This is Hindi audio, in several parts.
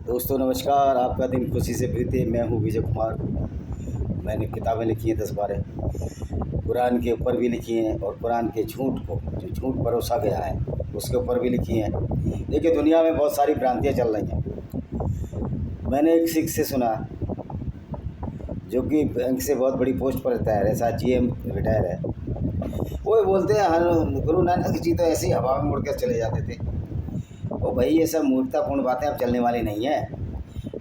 दोस्तों नमस्कार। आपका दिन खुशी से बीते। मैं हूँ विजय कुमार। मैंने किताबें लिखी हैं 10-12, कुरान के ऊपर भी लिखी हैं और कुरान के झूठ को जो झूठ परोसा गया है उसके ऊपर भी लिखी हैं। देखिए, दुनिया में बहुत सारी भ्रांतियाँ चल रही हैं। मैंने एक सिख से सुना जो कि बैंक से बहुत बड़ी पोस्ट पर रहता है, ऐसा GM रिटायर है। वो बोलते हैं गुरु नानक जी तो ऐसे ही हवा में मुड़ कर चले जाते थे। ओ भाई, ये सब मूर्खतापूर्ण बातें अब चलने वाली नहीं है।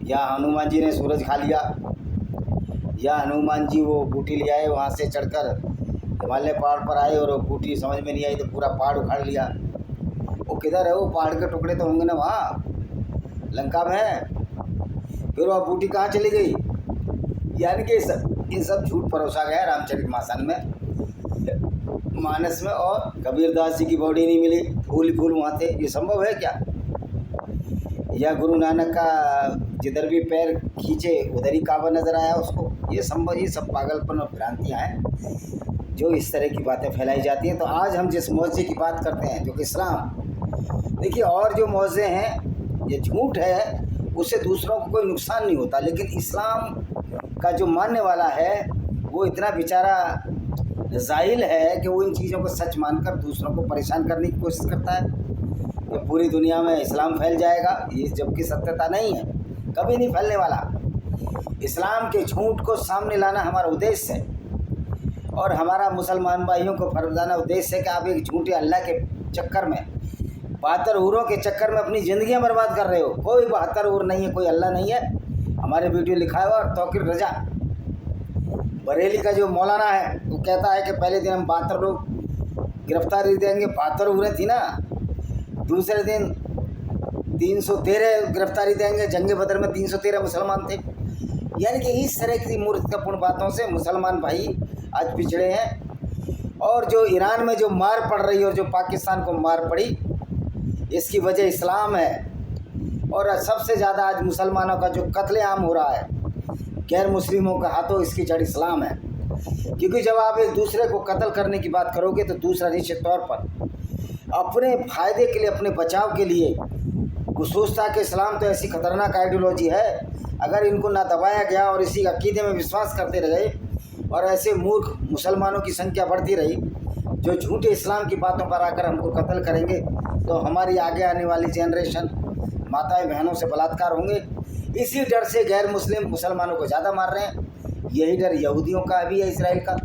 या हनुमान जी ने सूरज खा लिया, या हनुमान जी वो बूटी ले आए, वहाँ से चढ़कर हिमालय पहाड़ पर आए और वो बूटी समझ में नहीं आई तो पूरा पहाड़ उखाड़ लिया। वो किधर है? वो पहाड़ के टुकड़े तो होंगे ना वहाँ लंका में। फिर वह बूटी कहाँ चली गई? यानी कि ये सब झूठ परोसा गया रामचरितमानस में। और कबीरदास जी की बॉडी नहीं मिली, फूल वहाँ थे। ये संभव है क्या? या गुरु नानक का जिधर भी पैर खींचे उधर ही काबा नज़र आया उसको? ये संभव? ये सब पागलपन और भ्रांतियाँ हैं जो इस तरह की बातें फैलाई जाती हैं। तो आज हम जिस मौजे की बात करते हैं जो कि इस्लाम, देखिए, और जो मौजे हैं ये झूठ है, उससे दूसरों को कोई नुकसान नहीं होता। लेकिन इस्लाम का जो मानने वाला है वो इतना बेचारा जाहिल है कि वो इन चीज़ों को सच मानकर दूसरों को परेशान करने की कोशिश करता है कि पूरी दुनिया में इस्लाम फैल जाएगा। ये जबकि सत्यता नहीं है, कभी नहीं फैलने वाला। इस्लाम के झूठ को सामने लाना हमारा उद्देश्य है और हमारा मुसलमान भाइयों को फरमाना उद्देश्य है कि आप एक झूठे अल्लाह के चक्कर में, 72 हूरों के चक्कर में अपनी ज़िंदगियाँ बर्बाद कर रहे हो। कोई 72 हूर नहीं है, कोई अल्लाह नहीं है। हमारे वीडियो लिखा है। और तौकीर रजा बरेली का जो मौलाना है वो कहता है कि पहले दिन हम 72 लोग गिरफ्तारी देंगे, 72 हूरें थी ना। दूसरे दिन 313 गिरफ्तारी देंगे। जंग बदर में 313 मुसलमान थे। यानी कि इस तरह की मूर्खतापूर्ण बातों से मुसलमान भाई आज पिछड़े हैं। और जो ईरान में जो मार पड़ रही है और जो पाकिस्तान को मार पड़ी, इसकी वजह इस्लाम है। और सबसे ज़्यादा आज मुसलमानों का जो कत्लेआम हो रहा है गैर मुस्लिमों के हाथों, इसकी जड़ इस्लाम है। क्योंकि जब आप एक दूसरे को कत्ल करने की बात करोगे तो दूसरा निश्चित तौर पर अपने फ़ायदे के लिए, अपने बचाव के लिए वो सोचता कि इस्लाम तो ऐसी खतरनाक आइडियोलॉजी है, अगर इनको ना दबाया गया और इसी अकीदे में विश्वास करते रहे और ऐसे मूर्ख मुसलमानों की संख्या बढ़ती रही जो झूठे इस्लाम की बातों पर आकर हमको कत्ल करेंगे, तो हमारी आगे आने वाली जनरेशन, माताएं बहनों से बलात्कार होंगे। इसी डर से गैर मुस्लिम मुसलमानों को ज़्यादा मार रहे हैं। यही डर यहूदियों का भी है, इसराइल का।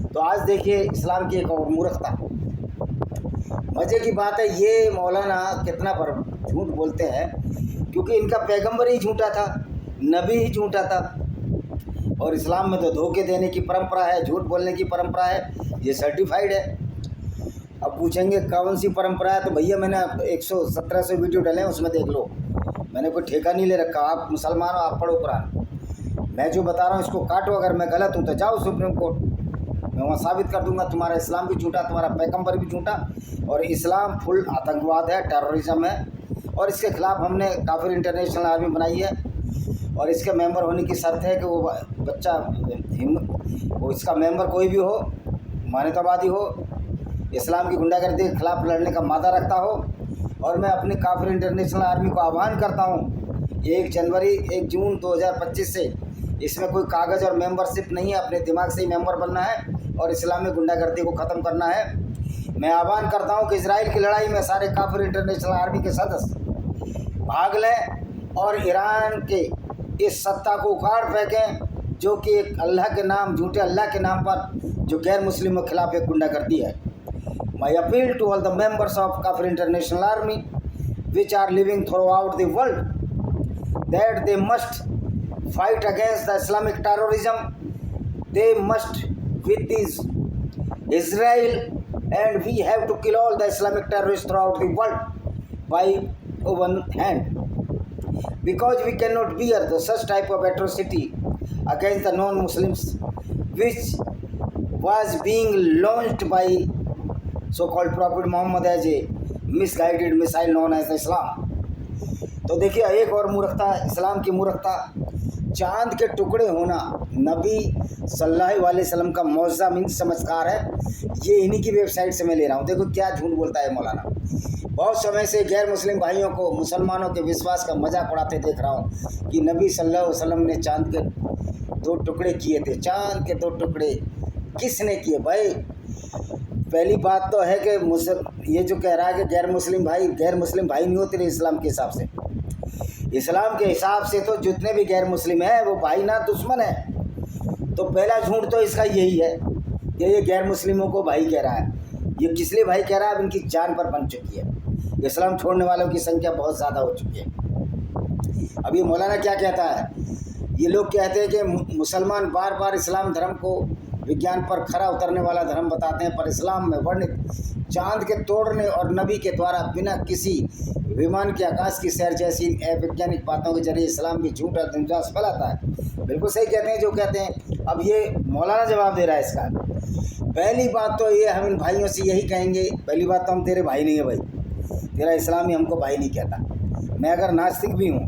तो आज देखिए इस्लाम की एक और मूर्खता। मज़े की बात है, ये मौलाना कितना पर झूठ बोलते हैं, क्योंकि इनका पैगंबर ही झूठा था, नबी ही झूठा था। और इस्लाम में तो धोखे देने की परंपरा है, झूठ बोलने की परंपरा है, ये सर्टिफाइड है। अब पूछेंगे कौन सी परंपरा है, तो भैया मैंने 117 वीडियो डाले हैं, उसमें देख लो। मैंने कोई ठेका नहीं ले रखा। आप मुसलमान हो, आप पढ़ो कुरान। मैं जो बता रहा हूँ इसको काटो। अगर मैं गलत हूँ तो जाओ सुप्रीम कोर्ट, मैं वहाँ साबित कर दूंगा तुम्हारा इस्लाम भी झूठा, तुम्हारा पैगंबर भी झूठा। और इस्लाम फुल आतंकवाद है, टेररिज्म है। और इसके खिलाफ हमने काफिर इंटरनेशनल आर्मी बनाई है। और इसके मेंबर होने की शर्त है कि वो बच्चा वो इसका मेंबर कोई भी हो, मानवतावादी हो, इस्लाम की गुंडागर्दी के खिलाफ लड़ने का मादा रखता हो। और मैं अपनी काफिर इंटरनेशनल आर्मी को आह्वान करता हूँ 1 जून 2025 से इसमें कोई कागज़ और मेंबरशिप नहीं है, अपने दिमाग से ही मेंबर बनना है और इस्लामी गुंडागर्दी को ख़त्म करना है। मैं आह्वान करता हूँ कि इजराइल की लड़ाई में सारे काफिर इंटरनेशनल आर्मी के सदस्य भाग लें और ईरान के इस सत्ता को उखाड़ फेंकें जो कि एक अल्लाह के नाम, झूठे अल्लाह के नाम पर जो गैर मुस्लिमों के खिलाफ एक गुंडागर्दी है। My appeal to all the members of Kafir International Army which are living throughout the world that they must fight against the Islamic terrorism. They must with this Israel, and we have to kill all the Islamic terrorists throughout the world by one hand, because we cannot bear the such type of atrocity against the non-Muslims which was being launched by so-called Prophet Muhammad as a misguided missile known as Islam. तो देखिए एक और मूर्खता, इस्लाम की मूर्खता, चांद के टुकड़े होना नबी सल्लल्लाहु अलैहि वसल्लम का मौजज़ा मीन चमत्कार है। ये इन्हीं की वेबसाइट से मैं ले रहा हूँ। देखो क्या झूठ बोलता है मौलाना। बहुत समय से गैर मुस्लिम भाइयों को मुसलमानों के विश्वास का मजाक उड़ाते देख रहा हूँ कि नबी सल्लल्लाहु अलैहि वसल्लम ने चाँद के 2 टुकड़े किए थे। चाँद के 2 टुकड़े किसने किए भाई? पहली बात तो है कि ये जो कह रहा है कि गैर मुस्लिम भाई नहीं होते रहे इस्लाम के हिसाब से। इस्लाम के हिसाब से तो जितने भी गैर मुस्लिम हैं वो भाई ना दुश्मन है। तो पहला झूठ तो इसका यही है कि ये गैर मुस्लिमों को भाई कह रहा है। ये किस लिए भाई कह रहा है? अब इनकी जान पर बन चुकी है। इस्लाम छोड़ने वालों की संख्या बहुत ज़्यादा हो चुकी है। अब ये मौलाना क्या कहता है? ये लोग कहते हैं कि मुसलमान बार बार इस्लाम धर्म को विज्ञान पर खरा उतरने वाला धर्म बताते हैं, पर इस्लाम में वर्णित चांद के तोड़ने और नबी के द्वारा बिना किसी विमान के आकाश की सैर जैसी अवैज्ञानिक बातों के जरिए इस्लाम भी झूठ और अंधविश्वास फैलाता है। बिल्कुल सही कहते हैं जो कहते हैं। अब ये मौलाना जवाब दे रहा है इसका। पहली बात तो ये हम इन भाइयों से यही कहेंगे, पहली बात तो हम तेरे भाई नहीं है भाई, तेरा इस्लाम ही हमको भाई नहीं कहता। मैं अगर नास्तिक भी हूँ,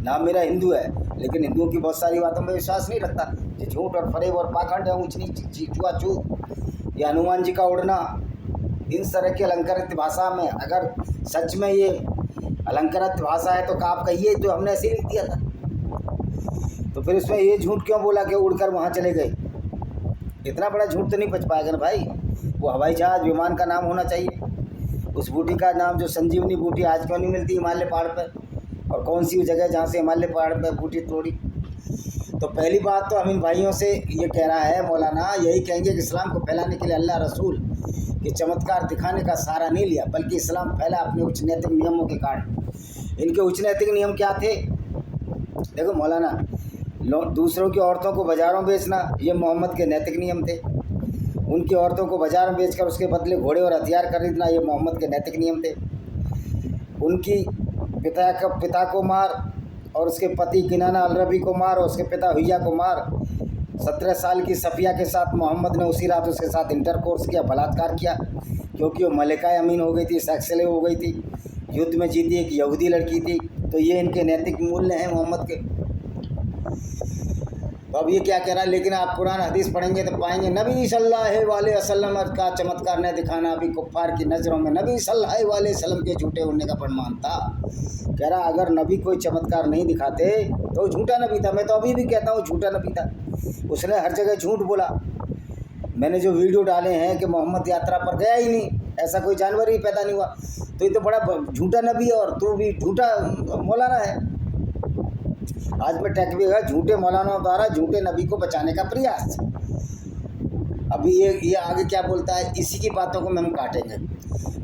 नाम मेरा हिंदू है, लेकिन हिंदुओं की बहुत सारी बातों में विश्वास नहीं रखता। ये झूठ और फरेब और पाखंड है, ऊँच नीच छुआछूत या हनुमान जी का उड़ना, इन तरह की अलंकारित भाषा में अगर सच में ये अलंकारित भाषा है तो आप कहिए तो हमने ऐसे ही लिख दिया था। तो फिर उसमें ये झूठ क्यों बोला कि उड़कर वहाँ चले गए? इतना बड़ा झूठ तो नहीं बच पाएगा ना भाई। वो हवाई जहाज विमान का नाम होना चाहिए। उस बूटी का नाम जो संजीवनी बूटी आज क्यों नहीं मिलती हिमालय पहाड़ पर? और कौन सी जगह जहाँ से हिमालय पहाड़ पर बूटी तोड़ी? तो पहली बात तो हम इन भाइयों से ये कह रहा है मौलाना, यही कहेंगे कि इस्लाम को फैलाने के लिए अल्लाह रसूल के चमत्कार दिखाने का सहारा नहीं लिया, बल्कि इस्लाम फैला अपने उच्च नैतिक नियमों के कारण। इनके उच्च नैतिक नियम क्या थे? देखो मौलाना, दूसरों की औरतों को बाज़ारों बेचना ये मोहम्मद के नैतिक नियम थे। उनकी औरतों को बाज़ार में बेचकर उसके बदले घोड़े और हथियार खरीदना ये मोहम्मद के नैतिक नियम थे। उनकी पिता को मार और उसके पति किनाना अलरबी को मार और उसके पिता हुइया को मार। 17 साल की सफ़िया के साथ मोहम्मद ने उसी रात उसके साथ इंटरकोर्स किया, बलात्कार किया, क्योंकि वो मलिका अमीन हो गई थी, सेक्सले हो गई थी, युद्ध में जीती एक यहूदी लड़की थी। तो ये इनके नैतिक मूल्य हैं मोहम्मद के। तो अब ये क्या कह रहा है? लेकिन आप कुरान हदीस पढ़ेंगे तो पाएंगे नबी सल्लल्लाहु अलैहि वसल्लम का चमत्कार न दिखाना अभी कुफ्फार की नज़रों में नबी सल्लल्लाहु अलैहि वसल्लम के झूठे होने का प्रमाण था। कह रहा अगर नबी कोई चमत्कार नहीं दिखाते तो झूठा नबी था। मैं तो अभी भी कहता हूँ झूठा नबी था। उसने हर जगह झूठ बोला। मैंने जो वीडियो डाले हैं कि मोहम्मद यात्रा पर गया ही नहीं, ऐसा कोई जानवर ही पैदा नहीं हुआ, तो ये तो बड़ा झूठा नबी है और तू भी झूठा मौलाना है। आज मैं टैग भी है झूठे मौलानाओं द्वारा झूठे नबी को बचाने का प्रयास। अभी ये आगे क्या बोलता है, इसी की बातों को हम काटेंगे।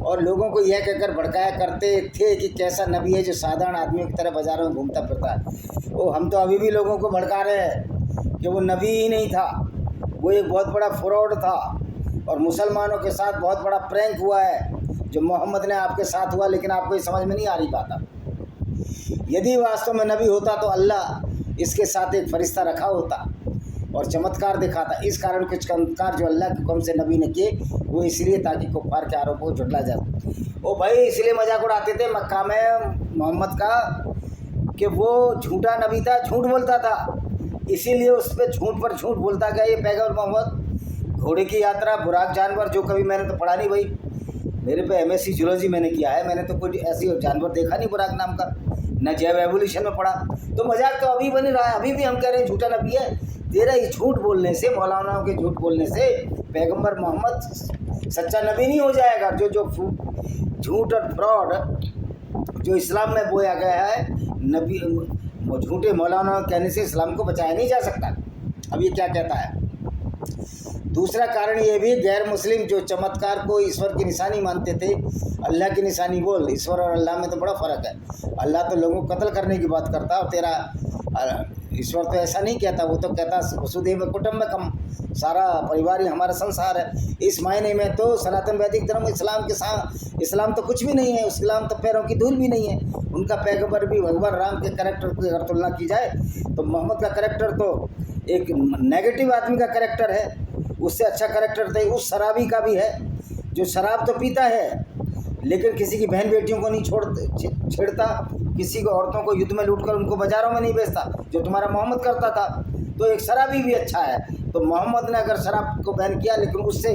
और लोगों को यह कहकर भड़काया करते थे कि कैसा नबी है जो साधारण आदमियों की तरह बाज़ारों में घूमता फिरता है। वो हम तो अभी भी लोगों को भड़का रहे हैं कि वो नबी ही नहीं था, वो एक बहुत बड़ा फ्रॉड था और मुसलमानों के साथ बहुत बड़ा प्रैंक हुआ है जो मोहम्मद ने आपके साथ हुआ। लेकिन आपको ये समझ में नहीं आ रही बात। यदि वास्तव में नबी होता तो अल्लाह इसके साथ एक फरिश्ता रखा होता और चमत्कार दिखाता। इस कारण कुछ चमत्कार जो अल्लाह के हुक्म से नबी ने किए वो इसलिए ताकि कुफ्फार के आरोपों को झुटला जाए। ओ भाई, इसलिए मजाक उड़ाते थे मक्का में मोहम्मद का कि वो झूठा नबी था, झूठ बोलता था, इसीलिए उस पर झूठ बोलता गया ये पैगंबर मोहम्मद। घोड़े की यात्रा, बुराक जानवर, जो कभी मैंने तो पढ़ा नहीं भाई, मेरे पे MSc जूलॉजी मैंने किया है, मैंने तो कोई ऐसी जानवर देखा नहीं बुराक नाम का, न जैव एवोल्यूशन में पढ़ा। तो मजाक तो अभी बन रहा है, अभी भी हम कह रहे हैं झूठा नबी है। तेरा ही झूठ बोलने से, मौलानाओं के झूठ बोलने से पैगंबर मोहम्मद सच्चा नबी नहीं हो जाएगा। जो झूठ और फ्रॉड जो इस्लाम में बोया गया है, नबी झूठे मौलानाओं कहने से इस्लाम को बचाया नहीं जा सकता। अब ये क्या कहता है? दूसरा कारण ये भी, गैर मुस्लिम जो चमत्कार को ईश्वर की निशानी मानते थे, अल्लाह की निशानी बोल। ईश्वर और अल्लाह में तो बड़ा फ़र्क है। अल्लाह तो लोगों को कत्ल करने की बात करता और तेरा ईश्वर तो ऐसा नहीं कहता। वो तो कहता वसुधैव कुटुम्बकम, सारा परिवार ही हमारा संसार है। इस मायने में तो सनातन वैदिक धर्म इस्लाम के साथ, इस्लाम तो कुछ भी नहीं है, इस्लाम तो पैरों की धूल भी नहीं है। उनका पैगंबर भी भगवान राम के करैक्टर की अगर तुलना की जाए तो मोहम्मद का करैक्टर तो एक नेगेटिव आदमी का करैक्टर है, उससे अच्छा करैक्टर तो उस शराबी का भी है जो शराब तो पीता है लेकिन किसी की बहन बेटियों को नहीं छेड़ता, किसी को औरतों को युद्ध में लूटकर उनको बाज़ारों में नहीं बेचता, जो तुम्हारा मोहम्मद करता था। तो एक शराबी भी अच्छा है। तो मोहम्मद ने अगर शराब को बैन किया लेकिन उससे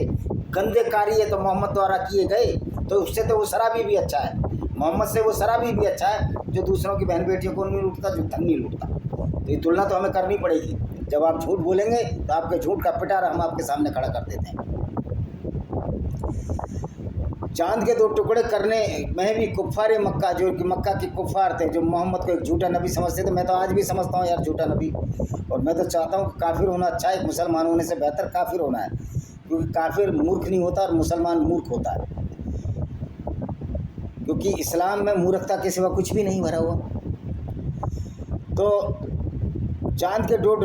गंदे कार्य तो मोहम्मद द्वारा किए गए तो उससे तो वो शराबी भी अच्छा है, मोहम्मद से वो शराबी भी अच्छा है जो दूसरों की बहन बेटियों को नहीं लूटता, जो धन नहीं लूटता। तो ये तुलना तो हमें करनी पड़ेगी। जब आप झूठ बोलेंगे तो आपके झूठ का पिटारा हम आपके सामने खड़ा कर देते हैं। चांद के 2 टुकड़े करने में भी कुफ़ार मक्का, जो कि मक्का के कुफ़ार थे, जो मोहम्मद को एक झूठा नबी समझते थे। मैं तो आज भी समझता हूँ यार झूठा नबी, और मैं तो चाहता हूँ कि काफिर होना अच्छा है, मुसलमान होने से बेहतर काफिर होना है, क्योंकि काफिर मूर्ख नहीं होता और मुसलमान मूर्ख होता है। क्योंकि इस्लाम में मूर्खता के सिवा कुछ भी नहीं भरा हुआ। तो चांद के 2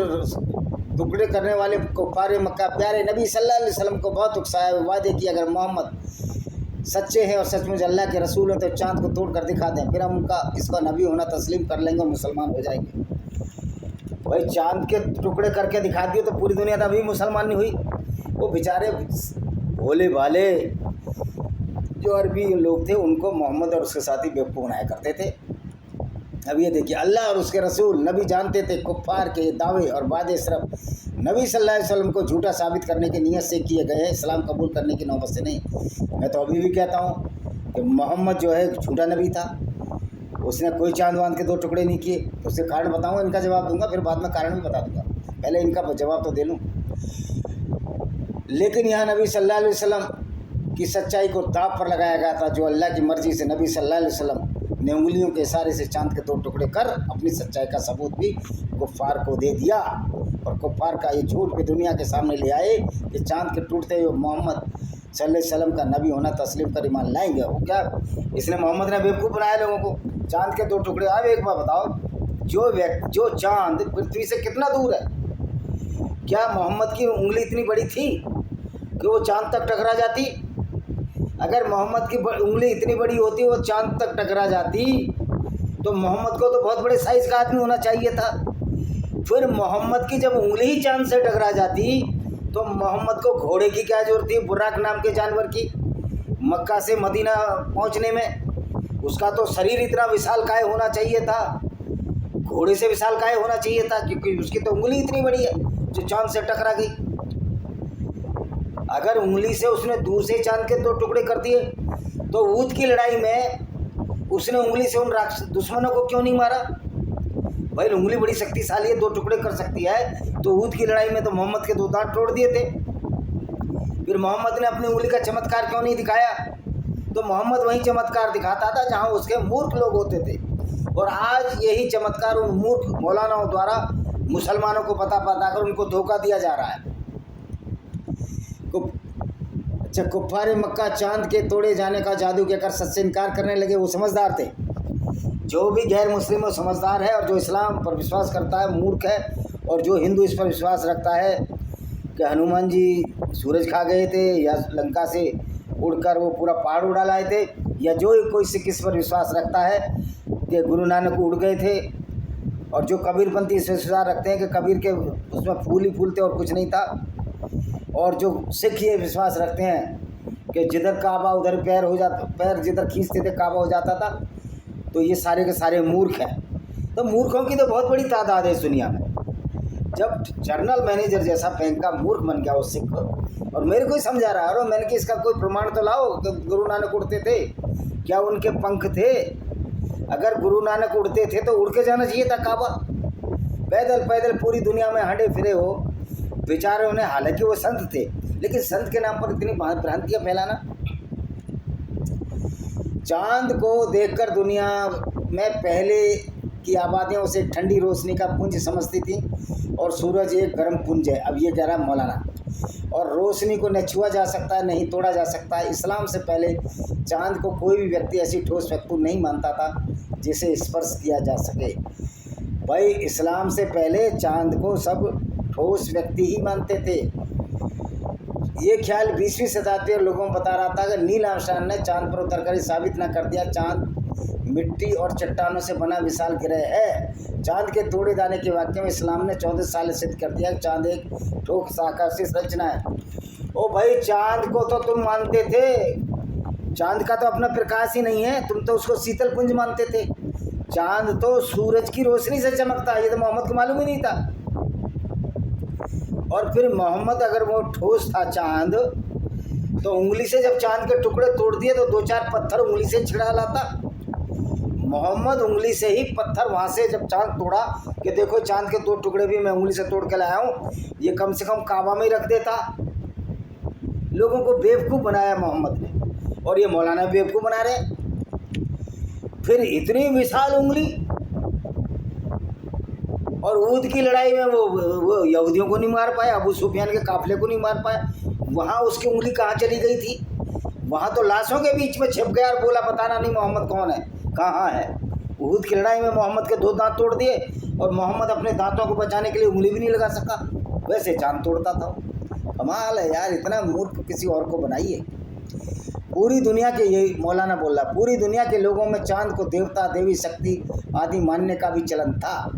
टुकड़े करने वाले कुफ़ार मक्का प्यारे नबी सल्लल्लाहु अलैहि वसल्लम को बहुत उकसाया, वादे किया अगर मोहम्मद सच्चे हैं और सचमुच अल्लाह के रसूल हैं तो चांद को तोड़ कर दिखा दें, फिर हम उनका इसका नबी होना तस्लीम कर लेंगे और मुसलमान हो जाएंगे। भाई चांद के टुकड़े करके दिखा दिए तो पूरी दुनिया तभी मुसलमान नहीं हुई। वो बेचारे भोले भाले जो अरबी लोग थे उनको मोहम्मद और उसके साथी बेवकूफ़ बनाया करते थे। अब ये देखिए अल्लाह और उसके रसूल नबी जानते थे कुफ़ार के दावे और वादे सिर्फ नबी सल्लल्लाहु अलैहि वसल्लम को झूठा साबित करने की नीयत से किए गए हैं, इस्लाम कबूल करने की नौबत से नहीं। मैं तो अभी भी कहता हूँ कि मोहम्मद जो है झूठा नबी था, उसने कोई चांद वांद के 2 टुकड़े नहीं किए। तो उससे कारण बताऊँगा, इनका जवाब दूंगा, फिर बाद में कारण भी बता दूंगा, पहले इनका जवाब तो दे लूँ। लेकिन यहाँ नबी सल्लल्लाहु अलैहि वसल्लम की सच्चाई को दाव पर लगाया गया था, जो अल्लाह की मर्ज़ी से नबी सल्लल्लाहु अलैहि वसल्लम ने उंगलियों के इशारे से चांद के 2 टुकड़े कर अपनी सच्चाई का सबूत भी कुफ़ार को दे दिया, और कुफ़ार का ये झूठ भी दुनिया के सामने ले आए कि चांद के टूटते हुए मोहम्मद सल्लल्लाहु अलैहि वसल्लम का नबी होना तस्लीम कर ईमान लाएंगे। वो क्या, इसलिए मोहम्मद ने बेवकूफ़ बनाया लोगों को। चांद के 2 टुकड़े, अब एक बार बताओ, जो चांद पृथ्वी से कितना दूर है, क्या मोहम्मद की उंगली इतनी बड़ी थी कि वो चांद तक टकरा जाती? अगर मोहम्मद की उंगली इतनी बड़ी होती, वो चांद तक टकरा जाती, तो मोहम्मद को तो बहुत बड़े साइज़ का आदमी होना चाहिए था। फिर मोहम्मद की जब उंगली ही चांद से टकरा जाती तो मोहम्मद को घोड़े की क्या जरूरत थी, बुर्राक नाम के जानवर की, मक्का से मदीना पहुंचने में? उसका तो शरीर इतना विशालकाय होना चाहिए था, घोड़े से विशालकाय होना चाहिए था, क्योंकि उसकी तो उंगली इतनी बड़ी है जो चांद से टकरा गई। अगर उंगली से उसने दूर से चांद के 2 टुकड़े कर दिए तो ऊद की लड़ाई में उसने उंगली से उन दुश्मनों को क्यों नहीं मारा? भाई उंगली बड़ी शक्तिशाली है, 2 टुकड़े कर सकती है, तो ऊद की लड़ाई में तो मोहम्मद के 2 दांत तोड़ दिए थे। फिर मोहम्मद ने अपनी उंगली का चमत्कार क्यों नहीं दिखाया? तो मोहम्मद वही चमत्कार दिखाता था जहां उसके मूर्ख लोग होते थे, और आज यही चमत्कार उन मूर्ख मौलानाओं द्वारा मुसलमानों को बताकर उनको धोखा दिया जा रहा है। अच्छा, कुफ़ार मक्का चांद के तोड़े जाने का जादू कहकर सच से इनकार करने लगे। वो समझदार थे। जो भी गैर मुस्लिम वो समझदार है, और जो इस्लाम पर विश्वास करता है मूर्ख है, और जो हिंदू इस पर विश्वास रखता है कि हनुमान जी सूरज खा गए थे, या लंका से उड़कर वो पूरा पहाड़ उड़ा लाए थे, या जो कोई सिख इस पर विश्वास रखता है कि गुरु नानक उड़ गए थे, और जो कबीरपंथी इस विश्वास रखते हैं कि कबीर के उसमें फूल ही फूल थे और कुछ नहीं था, और जो सिख ये विश्वास रखते हैं कि जिधर काबा उधर पैर जिधर खींचते थे काबा हो जाता था, तो ये सारे के सारे मूर्ख हैं। तो मूर्खों की तो बहुत बड़ी तादाद है इस दुनिया में। जब जनरल मैनेजर जैसा बैंक का मूर्ख बन गया वो सिख, और मेरे को ही समझा रहा है, और मैंने कि इसका कोई प्रमाण तो लाओ कि गुरु नानक उड़ते थे, क्या उनके पंख थे? अगर गुरु नानक उड़ते थे तो उड़ के जाना चाहिए था काबा। पैदल पैदल पूरी दुनिया में हंडे फिरे हो बेचारे उन्हें, हालांकि वो संत थे, लेकिन संत के नाम पर इतनी भ्रांतियाँ फैलाना। चांद को देखकर दुनिया में पहले की आबादियों से ठंडी रोशनी का पुंज समझती थी, और सूरज एक गर्म पुंज है। अब ये कह रहा है मौलाना, और रोशनी को न छुआ जा सकता है नहीं तोड़ा जा सकता है। इस्लाम से पहले चांद को कोई भी व्यक्ति ऐसी ठोस वस्तु नहीं मानता था जिसे स्पर्श किया जा सके। भाई इस्लाम से पहले चांद को सब ठोस व्यक्ति ही मानते थे। ये ख्याल 20वीं शताब्दी में लोगों को बता रहा था कि नील आर्मस्ट्रांग ने चांद पर उतरकर साबित न कर दिया चांद मिट्टी और चट्टानों से बना विशाल ग्रह है। चांद के तोड़े जाने के वाक्य में इस्लाम ने 14 साल सिद्ध कर दिया कि चांद एक ठोस आकाशीय संरचना है। ओ भाई, चांद को तो तुम मानते थे, चांद का तो अपना प्रकाश ही नहीं है, तुम तो उसको शीतल पुंज मानते थे। चांद तो सूरज की रोशनी से चमकता है, ये तो मोहम्मद को मालूम ही नहीं था। और फिर मोहम्मद अगर वो ठोस था चांद, तो उंगली से जब चांद के टुकड़े तोड़ दिए तो 2-4 पत्थर उंगली से छिड़ा लाता। मोहम्मद उंगली से ही पत्थर वहाँ से जब चांद तोड़ा कि देखो चांद के 2 टुकड़े भी मैं उंगली से तोड़ के लाया हूँ, ये कम से कम काबा में ही रख देता। लोगों को बेवकूफ़ बनाया मोहम्मद ने, और ये मौलाना बेवकूफ़ बना रहे। फिर इतनी विशाल उंगली, और ऊद की लड़ाई में वो यहूदियों को नहीं मार पाया, अबू सुफियान के काफिले को नहीं मार पाया। वहाँ उसकी उंगली कहाँ चली गई थी? वहाँ तो लाशों के बीच में छिप गया और बोला बताना नहीं मोहम्मद कौन है, कहाँ है। ऊद की लड़ाई में मोहम्मद के 2 दांत तोड़ दिए, और मोहम्मद अपने दांतों को बचाने के लिए उंगली भी नहीं लगा सका, वैसे चांद तोड़ता था। कमाल है यार, इतना मूर्ख किसी और को बनाइए। पूरी दुनिया के, यही मौलाना बोल रहा, पूरी दुनिया के लोगों में चांद को देवता देवी शक्ति आदि मानने का भी चलन था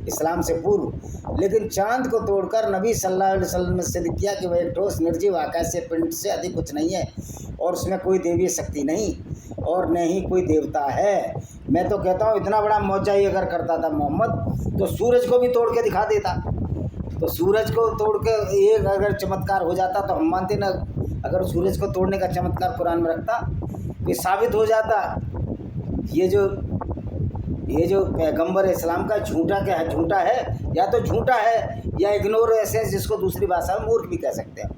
इस्लाम से पूर्व, लेकिन चांद को तोड़कर नबी सल्लल्लाहु अलैहि वसल्लम ने सिद्ध किया कि वह एक ठोस निर्जीव आकाशीय पिंड से अधिक कुछ नहीं है, और उसमें कोई देवी शक्ति नहीं और न ही कोई देवता है। मैं तो कहता हूँ इतना बड़ा मौजा ही अगर करता था मोहम्मद, तो सूरज को भी तोड़ के दिखा देता। तो सूरज को तोड़ के एक अगर चमत्कार हो जाता तो हम मानते ना, अगर सूरज को तोड़ने का चमत्कार कुरान में रखता तो साबित हो जाता ये जो पैगंबर इस्लाम का झूठा है, या तो झूठा है या इग्नोर ऐसे, जिसको दूसरी भाषा में मूर्ख भी कह सकते हैं।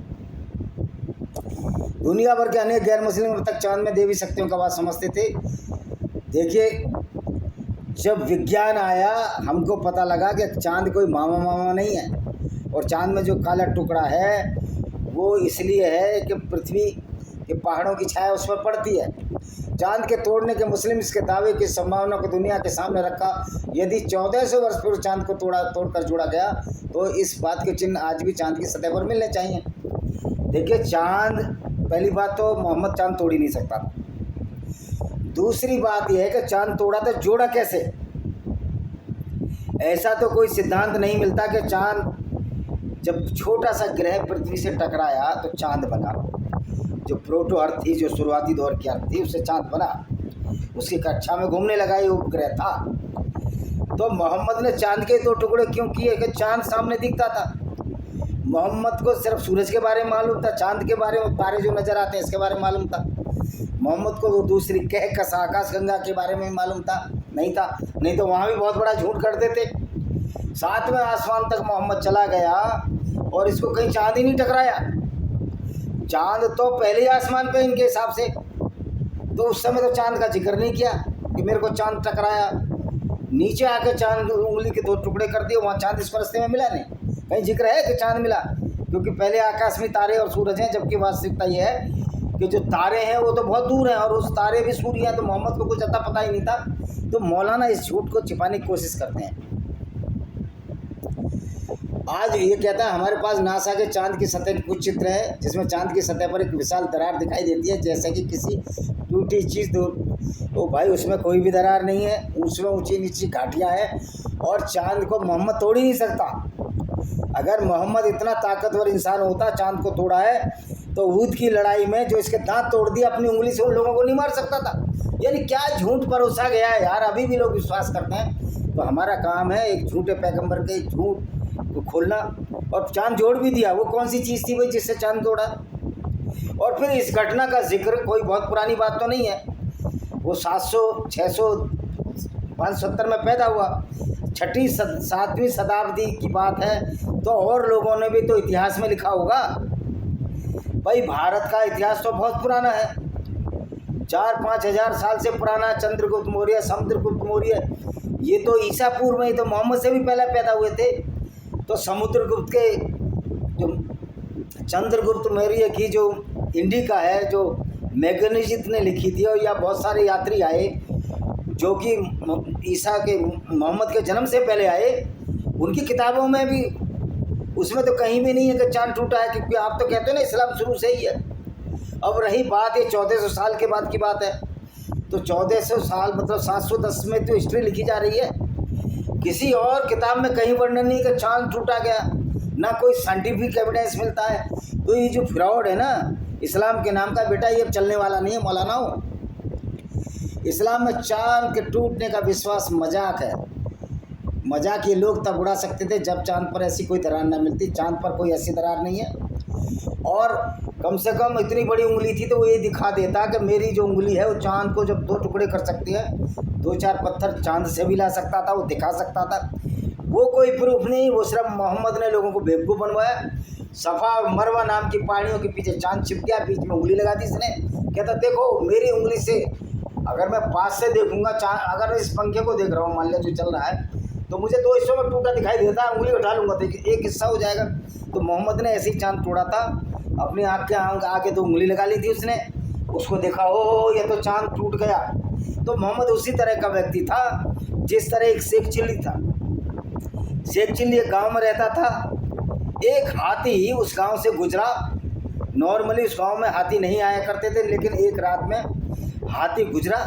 दुनिया भर के अनेक गैर मुस्लिम अब तक चांद में देवी शक्तियों का बात समझते थे। देखिए, जब विज्ञान आया हमको पता लगा कि चांद कोई मामा नहीं है, और चांद में जो काला टुकड़ा है वो इसलिए है कि पृथ्वी के पहाड़ों की छाया उस पर पड़ती है। चांद के तोड़ने के मुस्लिम इसके दावे की संभावना को दुनिया के सामने रखा। यदि 1400 वर्ष पूर्व चांद को तोड़कर जोड़ा गया तो इस बात के चिन्ह आज भी चांद की सतह पर मिलने चाहिए। देखिए, चांद, पहली बात तो मोहम्मद चांद तोड़ ही नहीं सकता। दूसरी बात यह है कि चांद तोड़ा तो जोड़ा कैसे? ऐसा तो कोई सिद्धांत नहीं मिलता कि चांद जब छोटा सा ग्रह पृथ्वी से टकराया तो चांद बना। जो प्रोटो अर्थ थी, जो शुरुआती दौर की अर्थ थी, उससे चांद बना। उसकी कक्षा में घूमने लगा ये उपग्रह था। तो मोहम्मद ने चांद के 2 टुकड़े क्यों किए कि चांद सामने दिखता था। मोहम्मद को सिर्फ सूरज के बारे में मालूम था, चांद के बारे में, तारे जो नज़र आते हैं इसके बारे में मालूम था। मोहम्मद को वो दूसरी कहकशां आकाशगंगा के बारे में मालूम था नहीं था, नहीं तो वहाँ भी बहुत बड़ा झूठ कर देते। 7वें आसमान तक मोहम्मद चला गया और इसको कहीं चांद ही नहीं टकराया। चांद तो पहले आसमान पे इनके हिसाब से, तो उस समय तो चांद का जिक्र नहीं किया कि मेरे को चांद टकराया। नीचे आके चांद उंगली के 2 टुकड़े कर दिए, वहाँ चांद इस रास्ते में मिला नहीं, कहीं जिक्र है कि चांद मिला, क्योंकि पहले आकाश में तारे और सूरज हैं। जबकि वास्तविकता ये है कि जो तारे हैं वो तो बहुत दूर हैं, और उस तारे भी सूर्य हैं। तो मोहम्मद को कुछ अता पता ही नहीं था। तो मौलाना इस झूठ को छिपाने की कोशिश करते हैं। आज ये कहता है हमारे पास नासा के चांद की सतह के कुछ चित्र है, जिसमें चांद की सतह पर एक विशाल दरार दिखाई देती है, जैसे कि किसी टूटी चीज़। तो भाई उसमें कोई भी दरार नहीं है, उसमें ऊंची नीची घाटियाँ हैं, और चांद को मोहम्मद तोड़ ही नहीं सकता। अगर मोहम्मद इतना ताकतवर इंसान होता, चांद को तोड़ा है, तो ऊद की लड़ाई में जो इसके दांत तोड़ दिए अपनी उंगली से, उन लोगों को नहीं मार सकता था। यानी क्या झूठ परोसा गया है यार, अभी भी लोग विश्वास करते हैं। तो हमारा काम है एक झूठे पैगंबर के झूठ को खोलना। और चांद जोड़ भी दिया, वो कौन सी चीज़ थी भाई जिससे चांद तोड़ा? और फिर इस घटना का जिक्र कोई बहुत पुरानी बात तो नहीं है, वो 700, 600, 570 में पैदा हुआ, 6वीं 7वीं शताब्दी की बात है। तो और लोगों ने भी तो इतिहास में लिखा होगा। भाई भारत का इतिहास तो बहुत पुराना है, 4-5 हज़ार साल से पुराना। चंद्रगुप्त मौर्य, समुद्रगुप्त मौर्य, ये तो ईसा पूर्व में ही, तो मोहम्मद से भी पहले पैदा हुए थे। तो समुद्रगुप्त के जो चंद्रगुप्त मौर्य की जो इंडिका है, जो मैगनीजित ने लिखी थी, और या बहुत सारे यात्री आए जो कि ईसा के, मोहम्मद के जन्म से पहले आए, उनकी किताबों में भी, उसमें तो कहीं भी नहीं है कि चांद टूटा है। क्योंकि आप तो कहते हो ना इस्लाम शुरू से ही है। अब रही बात ये 1400 साल के बाद की बात है, तो 1400 साल मतलब 710 में तो हिस्ट्री लिखी जा रही है। किसी और किताब में कहीं वर्णन नहीं कि चांद टूटा गया, ना कोई साइंटिफिक एविडेंस मिलता है। तो ये जो फ्रॉड है ना इस्लाम के नाम का, बेटा ये चलने वाला नहीं है मौलानाओं। इस्लाम में चांद के टूटने का विश्वास मजाक है। मजाक ये लोग तब उड़ा सकते थे जब चांद पर ऐसी कोई दरार ना मिलती। चांद पर कोई ऐसी दरार नहीं है। और कम से कम इतनी बड़ी उंगली थी तो वो ये दिखा देता कि मेरी जो उंगली है वो चांद को जब 2 टुकड़े कर सकती है, 2-4 पत्थर चांद से भी ला सकता था, वो दिखा सकता था। वो कोई प्रूफ नहीं, वो सिर्फ मोहम्मद ने लोगों को बेवकूफ़ बनवाया। सफ़ा और मरवा नाम की पहाड़ियों के पीछे चांद छिप गया, बीच में उंगली लगा दी इसने। कहता देखो मेरी उंगली से अगर मैं पास से देखूंगा चांद, अगर इस पंखे को देख रहा हूँ, मान लिया जो चल रहा है, तो मुझे 2 हिस्सों में टूटा दिखाई देता है, उंगली उठा लूँगा तो एक हिस्सा हो जाएगा। तो मोहम्मद ने ऐसे ही चांद तोड़ा था, अपनी आँख के आगे तो उंगली लगा ली थी उसने, उसको देखा ओ ये तो चांद टूट गया। तो मोहम्मद उसी तरह का व्यक्ति था जिस तरह एक शेख चिल्ली था। शेख चिल्ली एक गाँव में रहता था, एक हाथी उस गाँव से गुजरा। नॉर्मली उस गाँव में हाथी नहीं आया करते थे, लेकिन एक रात में हाथी गुजरा।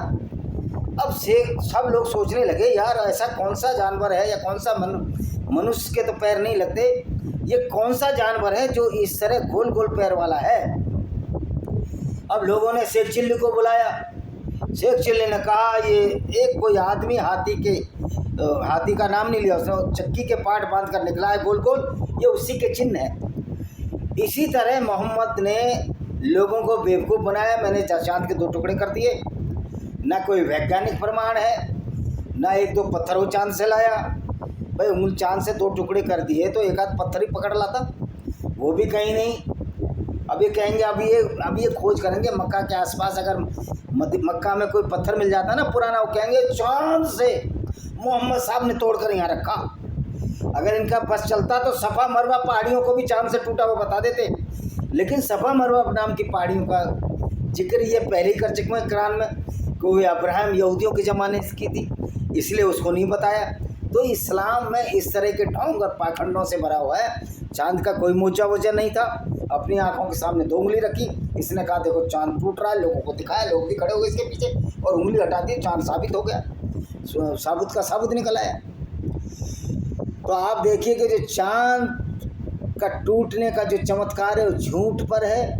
अब से सब लोग सोचने लगे यार ऐसा कौन सा जानवर है, या कौन सा मनुष्य के तो पैर नहीं लगते, ये कौन सा जानवर है जो इस तरह गोल गोल पैर वाला है। अब लोगों ने शेख चिल्ली को बुलाया। शेख चिल्ली ने कहा ये एक कोई आदमी हाथी का नाम नहीं लिया उसने, चक्की के पार्ट बांध कर निकला है गोल गोल, ये उसी के चिन्ह है। इसी तरह मोहम्मद ने लोगों को बेवकूफ़ बनाया। मैंने चांद के 2 टुकड़े कर दिए, ना कोई वैज्ञानिक प्रमाण है, ना 1-2 पत्थरों चांद से लाया। भाई उंगली चांद से 2 टुकड़े कर दिए तो एक आध पत्थर ही पकड़ लाता, वो भी कहीं नहीं। अब ये कहेंगे अब ये खोज करेंगे मक्का के आसपास, अगर मक्का में कोई पत्थर मिल जाता ना पुराना, वो कहेंगे चांद से मोहम्मद साहब ने तोड़ कर यहाँ रखा। अगर इनका बस चलता तो सफ़ा मरवा पहाड़ियों को भी चांद से टूटा हुआ बता देते, लेकिन सफ़ा मरवा नाम की पहाड़ियों का जिक्र ये पहले ही कर चुके हैं कुरान में, कोई अब्राहम यहूदियों के ज़माने की थी, इसलिए उसको नहीं बताया। तो इस्लाम में इस तरह के ढोंग और पाखंडों से भरा हुआ है। चांद का कोई मोचा वोचा नहीं था, अपनी आंखों के सामने 2 उंगली रखी, इसने कहा देखो चांद टूट रहा है, लोगों को दिखाया, लोग भी खड़े हो गए इसके पीछे, और उंगली हटा दी, चांद साबित हो गया, साबुत का साबुत निकल आया। तो आप देखिए कि जो चांद का टूटने का जो चमत्कार है वो झूठ पर है,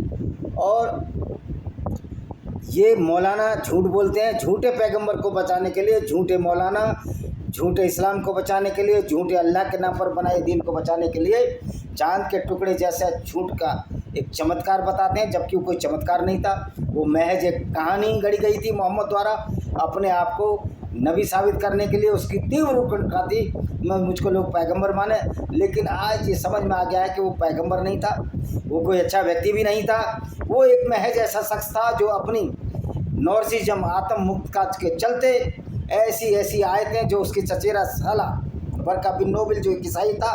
और ये मौलाना झूठ बोलते हैं। झूठे पैगंबर को बचाने के लिए, झूठे मौलाना, झूठे इस्लाम को बचाने के लिए, झूठे अल्लाह के नाम पर बनाए दीन को बचाने के लिए चांद के टुकड़े जैसा झूठ का एक चमत्कार बताते हैं, जबकि वो कोई चमत्कार नहीं था, वो महज एक कहानी गढ़ी गई थी मोहम्मद द्वारा अपने आप को नबी साबित करने के लिए। उसकी तीव्र उत्कंठा थी मुझको लोग पैगंबर माने, लेकिन आज ये समझ में आ गया है कि वो पैगंबर नहीं था, वो कोई अच्छा व्यक्ति भी नहीं था, वो एक महज ऐसा शख्स था जो अपनी नॉर्सिज्म आत्म मुक्त का के चलते ऐसी आयतें जो उसके चचेरा साला वर्का बिन नोबल जो एक ईसाई था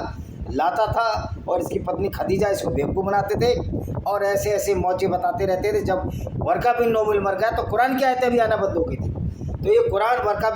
लाता था, और इसकी पत्नी खदीजा इसको बेवकूफ़ बनाते थे और ऐसे मौजे बताते रहते थे। जब वर्का बिन नोबल मर गया तो कुरान की आयतें भी आना बंद हो गई थी। तो ये कुरान वर्का